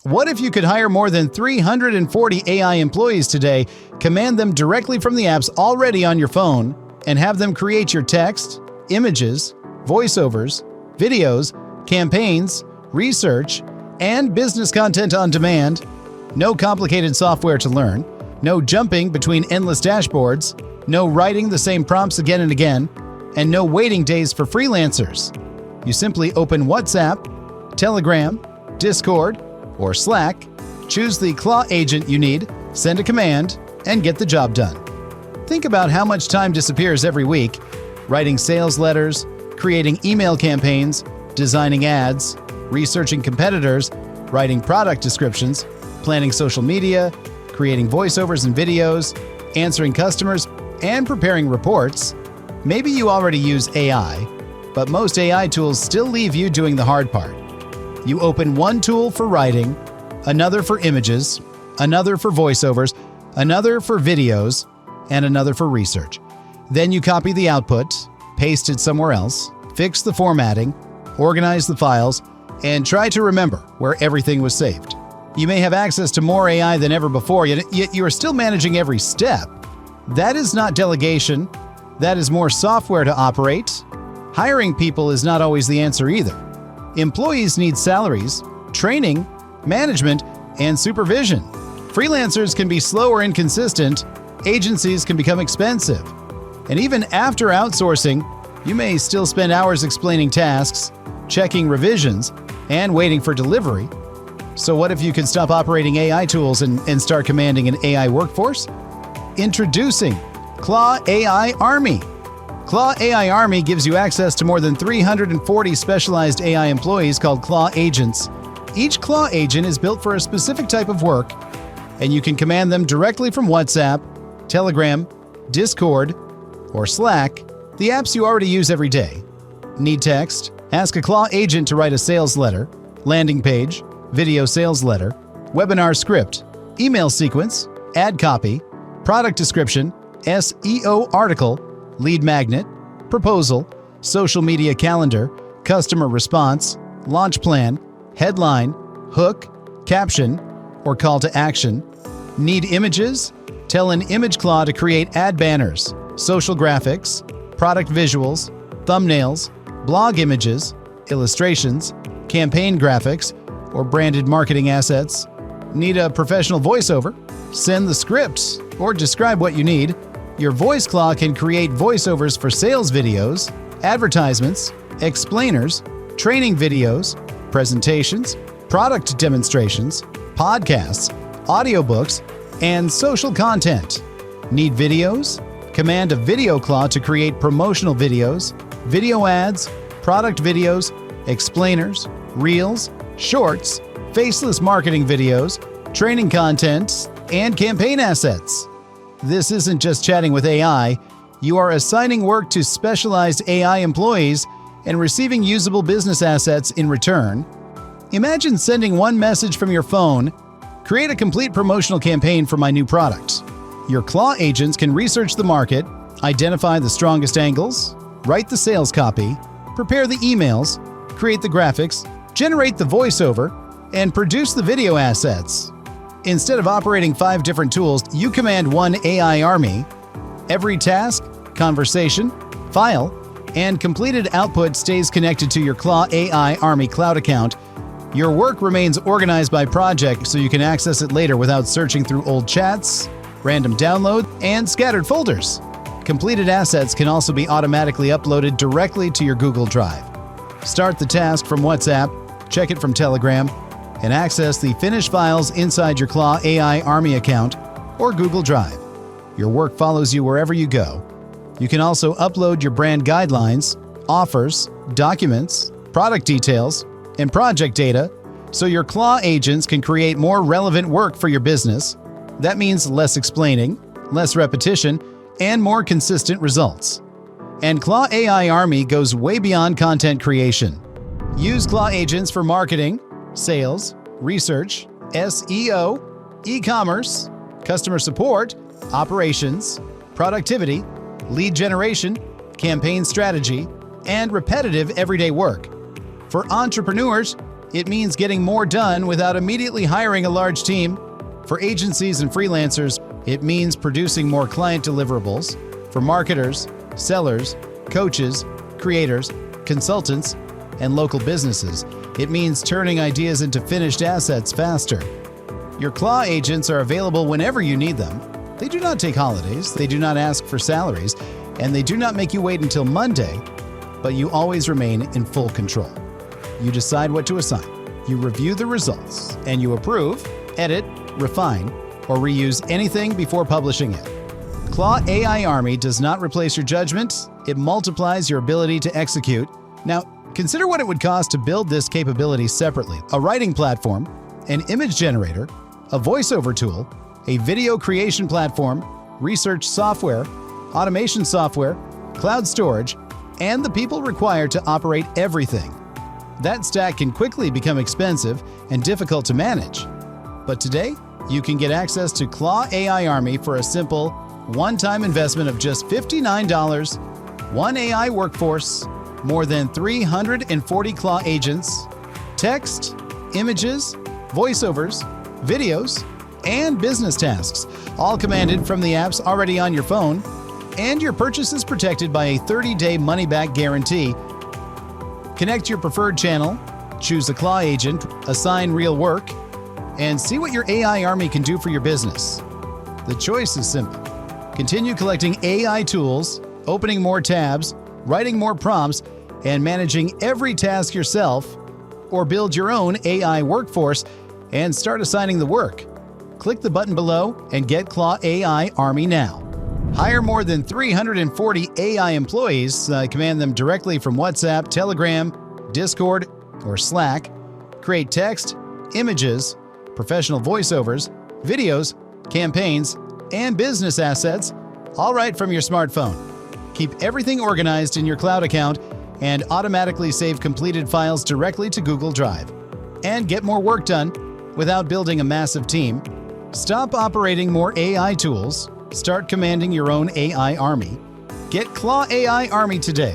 What if you could hire more than 340 AI employees today, command them directly from the apps already on your phone, and have them create your text, images, voiceovers, videos, campaigns, research, and business content on demand? No complicated software to learn, no jumping between endless dashboards, no writing the same prompts again and again, and no waiting days for freelancers. You simply open WhatsApp, Telegram, Discord, or Slack, choose the Claw agent you need, send a command, and get the job done. Think about how much time disappears every week writing sales letters, creating email campaigns, designing ads, researching competitors, writing product descriptions, planning social media, creating voiceovers and videos, answering customers, and preparing reports. Maybe you already use AI, but most AI tools still leave you doing the hard part. You open one tool for writing, another for images, another for voiceovers, another for videos, and another for research. Then you copy the output, paste it somewhere else, fix the formatting, organize the files, and try to remember where everything was saved. You may have access to more AI than ever before, yet you are still managing every step. That is not delegation. That is more software to operate. Hiring people is not always the answer either. Employees need salaries, training, management, and supervision. Freelancers can be slow or inconsistent. Agencies can become expensive. And even after outsourcing, you may still spend hours explaining tasks, checking revisions, and waiting for delivery. So what if you could stop operating AI tools and start commanding an AI workforce? Introducing Claw AI Army. Claw AI Army gives you access to more than 340 specialized AI employees called Claw agents. Each Claw agent is built for a specific type of work, and you can command them directly from WhatsApp, Telegram, Discord, or Slack, the apps you already use every day. Need text? Ask a Claw agent to write a sales letter, landing page, video sales letter, webinar script, email sequence, ad copy, product description, SEO article, lead magnet, proposal, social media calendar, customer response, launch plan, headline, hook, caption, or call to action. Need images? Tell an Image Claw to create ad banners, social graphics, product visuals, thumbnails, blog images, illustrations, campaign graphics, or branded marketing assets. Need a professional voiceover? Send the scripts or describe what you need. Your Voice Claw can create voiceovers for sales videos, advertisements, explainers, training videos, presentations, product demonstrations, podcasts, audiobooks, and social content. Need videos? Command a Video Claw to create promotional videos, video ads, product videos, explainers, reels, shorts, faceless marketing videos, training content, and campaign assets. This isn't just chatting with AI. You are assigning work to specialized AI employees and receiving usable business assets in return. Imagine sending one message from your phone: create a complete promotional campaign for my new product. Your Claw agents can research the market, identify the strongest angles, write the sales copy, prepare the emails, create the graphics, generate the voiceover, and produce the video assets. Instead of operating 5 different tools, you command one AI army. Every task, conversation, file, and completed output stays connected to your Claw AI Army cloud account. Your work remains organized by project so you can access it later without searching through old chats, random downloads, and scattered folders. Completed assets can also be automatically uploaded directly to your Google Drive. Start the task from WhatsApp, check it from Telegram, and access the finished files inside your Claw AI Army account or Google Drive. Your work follows you wherever you go. You can also upload your brand guidelines, offers, documents, product details, and project data so your Claw agents can create more relevant work for your business. That means less explaining, less repetition, and more consistent results. And Claw AI Army goes way beyond content creation. Use Claw agents for marketing, sales, research, SEO, e-commerce, customer support, operations, productivity, lead generation, campaign strategy, and repetitive everyday work. For entrepreneurs, It means getting more done without immediately hiring a large team. For agencies and freelancers, it means producing more client deliverables. For marketers, sellers, coaches, creators, consultants, and local businesses, it means turning ideas into finished assets faster. Your Claw agents are available whenever you need them. They do not take holidays, they do not ask for salaries, and they do not make you wait until Monday, but you always remain in full control. You decide what to assign, you review the results, and you approve, edit, refine, or reuse anything before publishing it. Claw AI Army does not replace your judgment, it multiplies your ability to execute. Now, consider what it would cost to build this capability separately: a writing platform, an image generator, a voiceover tool, a video creation platform, research software, automation software, cloud storage, and the people required to operate everything. That stack can quickly become expensive and difficult to manage. But today, you can get access to Claw AI Army for a simple, one-time investment of just $59, one AI workforce, more than 340 Claw agents, text, images, voiceovers, videos, and business tasks, all commanded from the apps already on your phone, and your purchase is protected by a 30-day money-back guarantee. Connect your preferred channel, choose a Claw agent, assign real work, and see what your AI Army can do for your business. The choice is simple. Continue collecting AI tools, opening more tabs, writing more prompts, and managing every task yourself, or build your own AI workforce and start assigning the work. Click the button below and get Claw AI Army now. Hire more than 340 AI employees, command them directly from WhatsApp, Telegram, Discord, or Slack. Create text, images, professional voiceovers, videos, campaigns, and business assets, all right from your smartphone. Keep everything organized in your cloud account and automatically save completed files directly to Google Drive. And get more work done without building a massive team. Stop operating more AI tools. Start commanding your own AI army. Get Claw AI Army today